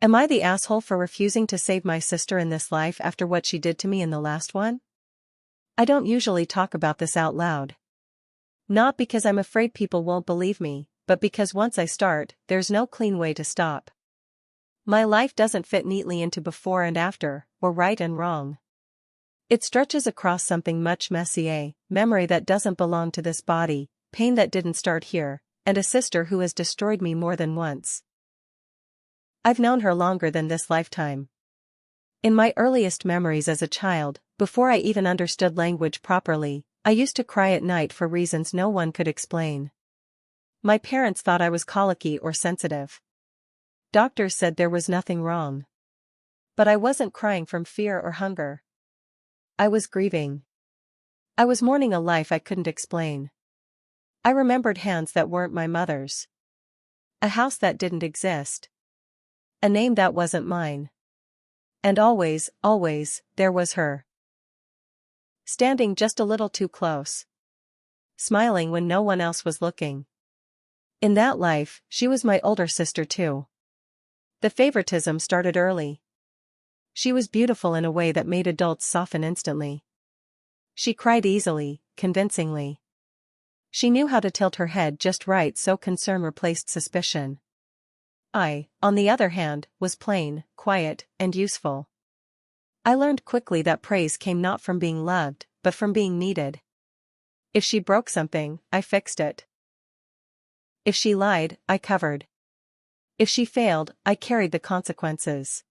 Am I the asshole for refusing to save my sister in this life after what she did to me in the last one? I don't usually talk about this out loud. Not because I'm afraid people won't believe me, but because once I start, there's no clean way to stop. My life doesn't fit neatly into before and after, or right and wrong. It stretches across something much messier, memory that doesn't belong to this body, pain that didn't start here, and a sister who has destroyed me more than once. I've known her longer than this lifetime. In my earliest memories as a child, before I even understood language properly, I used to cry at night for reasons no one could explain. My parents thought I was colicky or sensitive. Doctors said there was nothing wrong. But I wasn't crying from fear or hunger. I was grieving. I was mourning a life I couldn't explain. I remembered hands that weren't my mother's. A house that didn't exist. A name that wasn't mine. And always, always, there was her. Standing just a little too close. Smiling when no one else was looking. In that life, she was my older sister too. The favoritism started early. She was beautiful in a way that made adults soften instantly. She cried easily, convincingly. She knew how to tilt her head just right so concern replaced suspicion. I, on the other hand, was plain, quiet, and useful. I learned quickly that praise came not from being loved, but from being needed. If she broke something, I fixed it. If she lied, I covered. If she failed, I carried the consequences.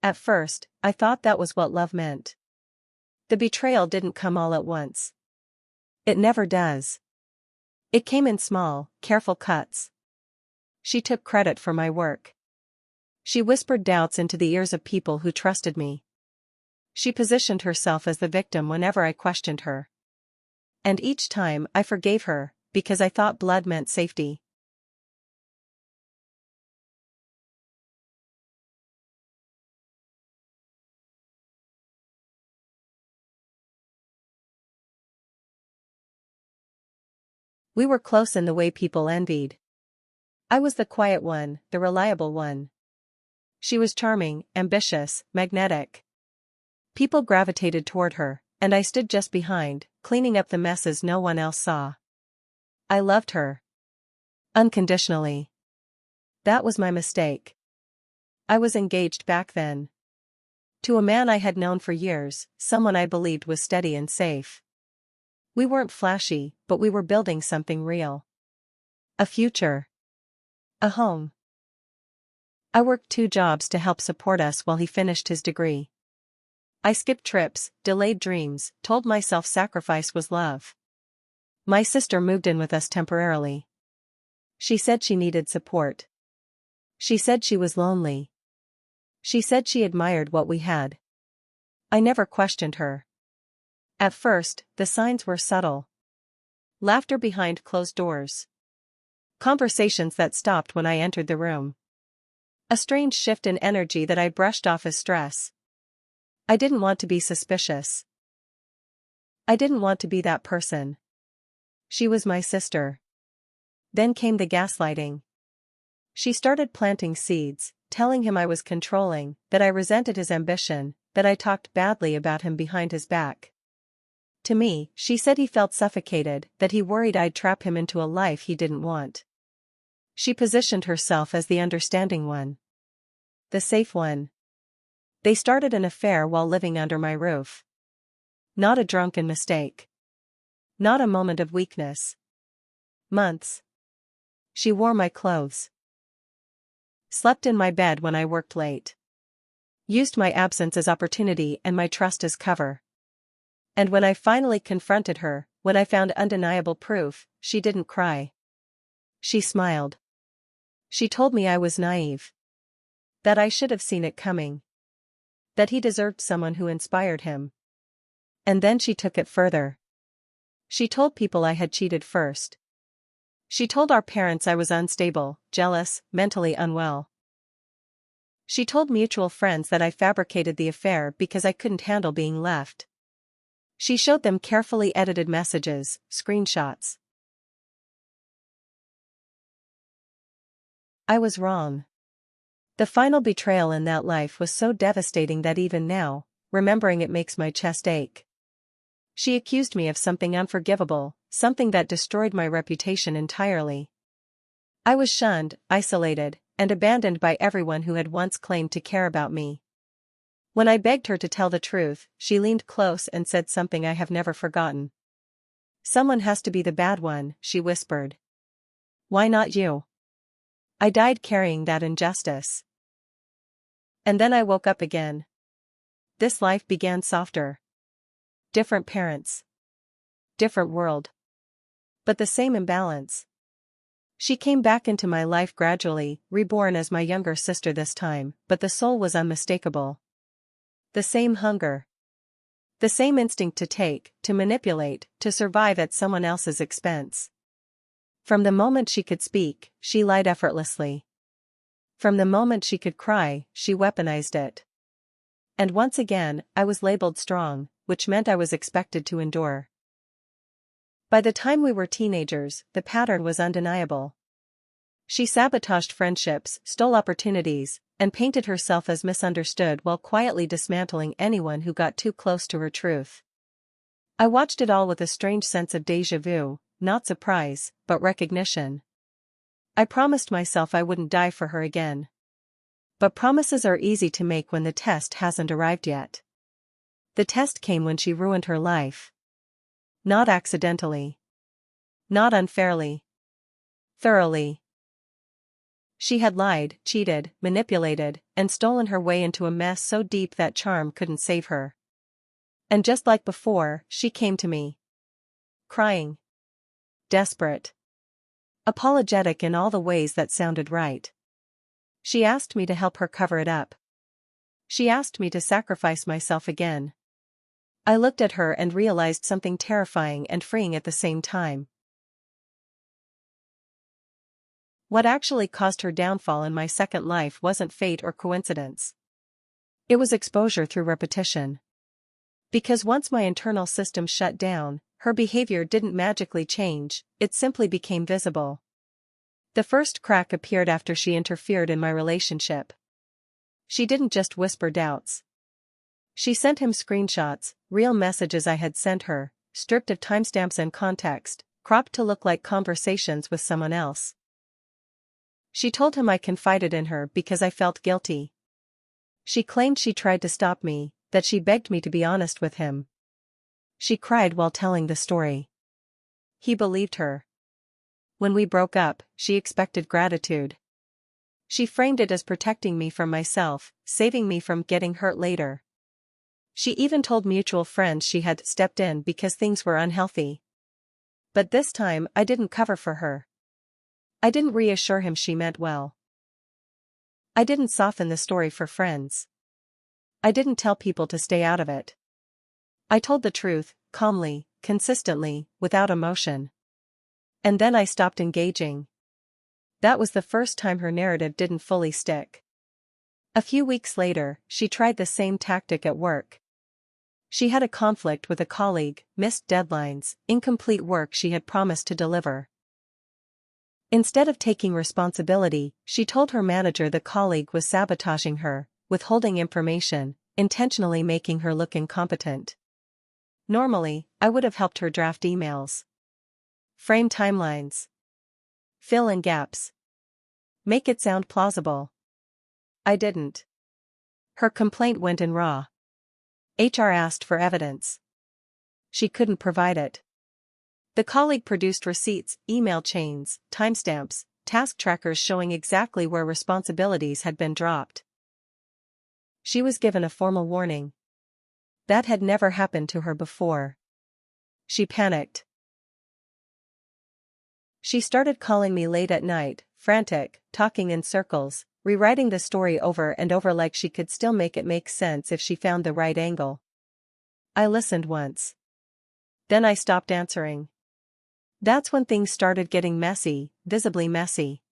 At first, I thought that was what love meant. The betrayal didn't come all at once. It never does. It came in small, careful cuts. She took credit for my work. She whispered doubts into the ears of people who trusted me. She positioned herself as the victim whenever I questioned her. And each time, I forgave her, because I thought blood meant safety. We were close in the way people envied. I was the quiet one, the reliable one. She was charming, ambitious, magnetic. People gravitated toward her, and I stood just behind, cleaning up the messes no one else saw. I loved her. Unconditionally. That was my mistake. I was engaged back then. To a man I had known for years, someone I believed was steady and safe. We weren't flashy, but we were building something real. A future. A home. I worked 2 jobs to help support us while he finished his degree. I skipped trips, delayed dreams, told myself sacrifice was love. My sister moved in with us temporarily. She said she needed support. She said she was lonely. She said she admired what we had. I never questioned her. At first, the signs were subtle. Laughter behind closed doors. Conversations that stopped when I entered the room. A strange shift in energy that I brushed off as stress. I didn't want to be suspicious. I didn't want to be that person. She was my sister. Then came the gaslighting. She started planting seeds, telling him I was controlling, that I resented his ambition, that I talked badly about him behind his back. To me, she said he felt suffocated, that he worried I'd trap him into a life he didn't want. She positioned herself as the understanding one. The safe one. They started an affair while living under my roof. Not a drunken mistake. Not a moment of weakness. Months. She wore my clothes. Slept in my bed when I worked late. Used my absence as opportunity and my trust as cover. And when I finally confronted her, when I found undeniable proof, she didn't cry. She smiled. She told me I was naive. That I should have seen it coming. That he deserved someone who inspired him. And then she took it further. She told people I had cheated first. She told our parents I was unstable, jealous, mentally unwell. She told mutual friends that I fabricated the affair because I couldn't handle being left. She showed them carefully edited messages, screenshots. I was wrong. The final betrayal in that life was so devastating that even now, remembering it makes my chest ache. She accused me of something unforgivable, something that destroyed my reputation entirely. I was shunned, isolated, and abandoned by everyone who had once claimed to care about me. When I begged her to tell the truth, she leaned close and said something I have never forgotten. "Someone has to be the bad one," she whispered. "Why not you?" I died carrying that injustice. And then I woke up again. This life began softer. Different parents. Different world. But the same imbalance. She came back into my life gradually, reborn as my younger sister this time, but the soul was unmistakable. The same hunger. The same instinct to take, to manipulate, to survive at someone else's expense. From the moment she could speak, she lied effortlessly. From the moment she could cry, she weaponized it. And once again, I was labeled strong, which meant I was expected to endure. By the time we were teenagers, the pattern was undeniable. She sabotaged friendships, stole opportunities, and painted herself as misunderstood while quietly dismantling anyone who got too close to her truth. I watched it all with a strange sense of déjà vu, not surprise, but recognition. I promised myself I wouldn't die for her again. But promises are easy to make when the test hasn't arrived yet. The test came when she ruined her life. Not accidentally. Not unfairly. Thoroughly. She had lied, cheated, manipulated, and stolen her way into a mess so deep that charm couldn't save her. And just like before, she came to me. Crying. Desperate. Apologetic in all the ways that sounded right. She asked me to help her cover it up. She asked me to sacrifice myself again. I looked at her and realized something terrifying and freeing at the same time. What actually caused her downfall in my second life wasn't fate or coincidence. It was exposure through repetition. Because once my internal system shut down, her behavior didn't magically change, it simply became visible. The first crack appeared after she interfered in my relationship. She didn't just whisper doubts. She sent him screenshots, real messages I had sent her, stripped of timestamps and context, cropped to look like conversations with someone else. She told him I confided in her because I felt guilty. She claimed she tried to stop me, that she begged me to be honest with him. She cried while telling the story. He believed her. When we broke up, she expected gratitude. She framed it as protecting me from myself, saving me from getting hurt later. She even told mutual friends she had stepped in because things were unhealthy. But this time I didn't cover for her. I didn't reassure him she meant well. I didn't soften the story for friends. I didn't tell people to stay out of it. I told the truth, calmly, consistently, without emotion. And then I stopped engaging. That was the first time her narrative didn't fully stick. A few weeks later, she tried the same tactic at work. She had a conflict with a colleague, missed deadlines, incomplete work she had promised to deliver. Instead of taking responsibility, she told her manager the colleague was sabotaging her, withholding information, intentionally making her look incompetent. Normally, I would have helped her draft emails. Frame timelines. Fill in gaps. Make it sound plausible. I didn't. Her complaint went in raw. HR asked for evidence. She couldn't provide it. The colleague produced receipts, email chains, timestamps, task trackers showing exactly where responsibilities had been dropped. She was given a formal warning. That had never happened to her before. She panicked. She started calling me late at night, frantic, talking in circles, rewriting the story over and over like she could still make it make sense if she found the right angle. I listened once. Then I stopped answering. That's when things started getting messy, visibly messy.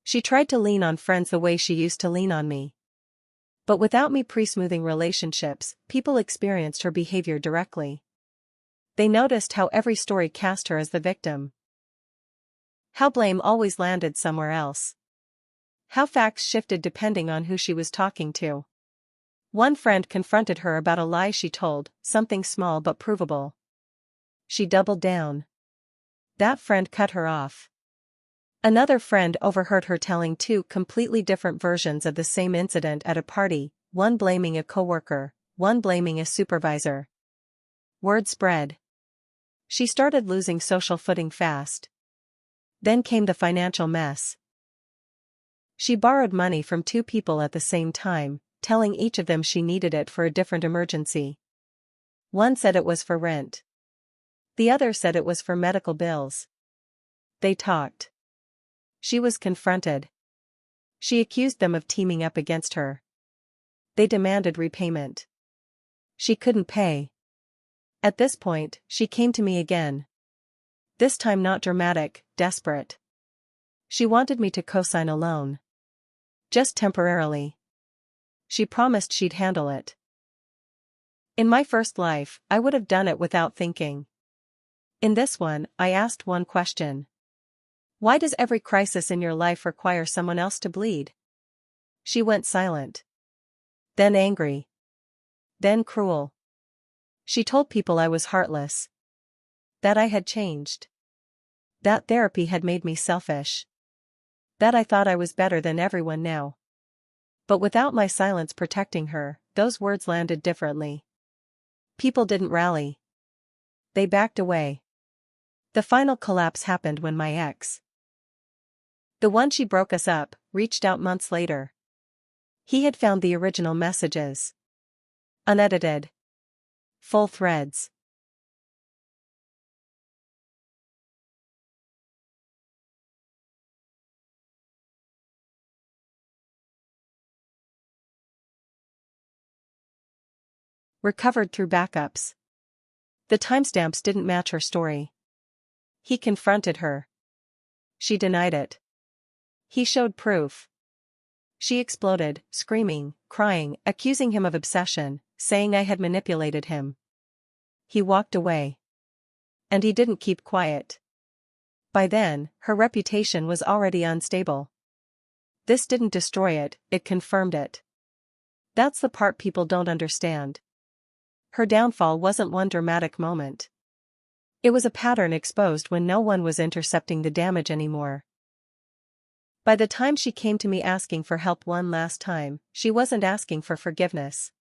She tried to lean on friends the way she used to lean on me. But without me pre-smoothing relationships, people experienced her behavior directly. They noticed how every story cast her as the victim. How blame always landed somewhere else. How facts shifted depending on who she was talking to. One friend confronted her about a lie she told, something small but provable. She doubled down. That friend cut her off. Another friend overheard her telling two completely different versions of the same incident at a party, one blaming a coworker, one blaming a supervisor. Word spread. She started losing social footing fast. Then came the financial mess. She borrowed money from two people at the same time, telling each of them she needed it for a different emergency. One said it was for rent. The other said it was for medical bills. They talked. She was confronted. She accused them of teaming up against her. They demanded repayment. She couldn't pay. At this point, she came to me again. This time not dramatic, desperate. She wanted me to co-sign a loan. Just temporarily. She promised she'd handle it. In my first life, I would have done it without thinking. In this one, I asked one question. Why does every crisis in your life require someone else to bleed? She went silent. Then angry. Then cruel. She told people I was heartless. That I had changed. That therapy had made me selfish. That I thought I was better than everyone now. But without my silence protecting her, those words landed differently. People didn't rally. They backed away. The final collapse happened when my ex, the one she broke us up, reached out months later. He had found the original messages. Unedited. Full threads. Recovered through backups. The timestamps didn't match her story. He confronted her. She denied it. He showed proof. She exploded, screaming, crying, accusing him of obsession, saying I had manipulated him. He walked away. And he didn't keep quiet. By then, her reputation was already unstable. This didn't destroy it, it confirmed it. That's the part people don't understand. Her downfall wasn't one dramatic moment. It was a pattern exposed when no one was intercepting the damage anymore. By the time she came to me asking for help one last time, she wasn't asking for forgiveness.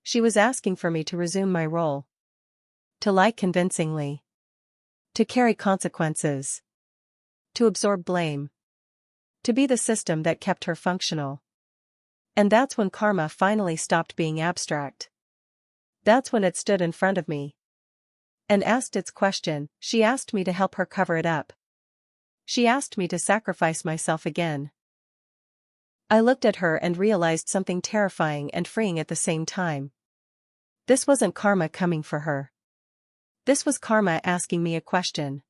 She was asking for me to resume my role. To lie convincingly. To carry consequences. To absorb blame. To be the system that kept her functional. And that's when karma finally stopped being abstract. That's when it stood in front of me. And asked its question. She asked me to help her cover it up. She asked me to sacrifice myself again. I looked at her and realized something terrifying and freeing at the same time. This wasn't karma coming for her. This was karma asking me a question.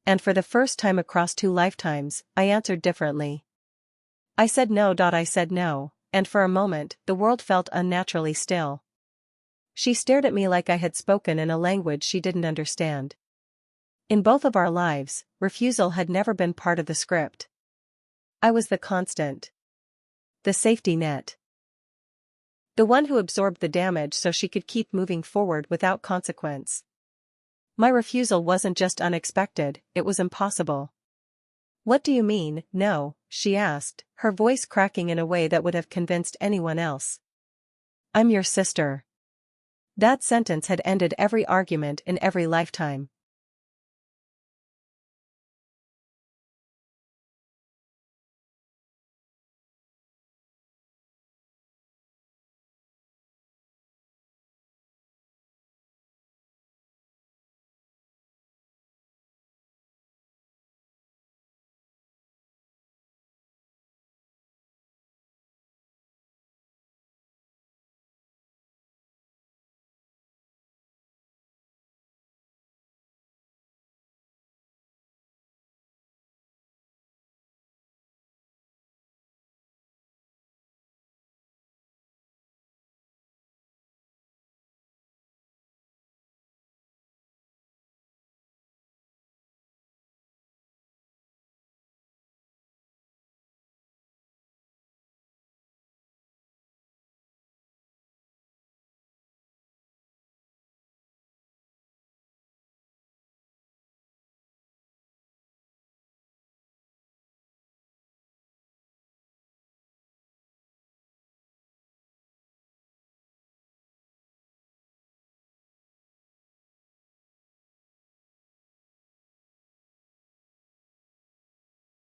And for the first time across 2 lifetimes, I answered differently. I said no. I said no, and for a moment, the world felt unnaturally still. She stared at me like I had spoken in a language she didn't understand. In both of our lives, refusal had never been part of the script. I was the constant. The safety net. The one who absorbed the damage so she could keep moving forward without consequence. My refusal wasn't just unexpected, it was impossible. What do you mean, no? She asked, her voice cracking in a way that would have convinced anyone else. I'm your sister. That sentence had ended every argument in every lifetime.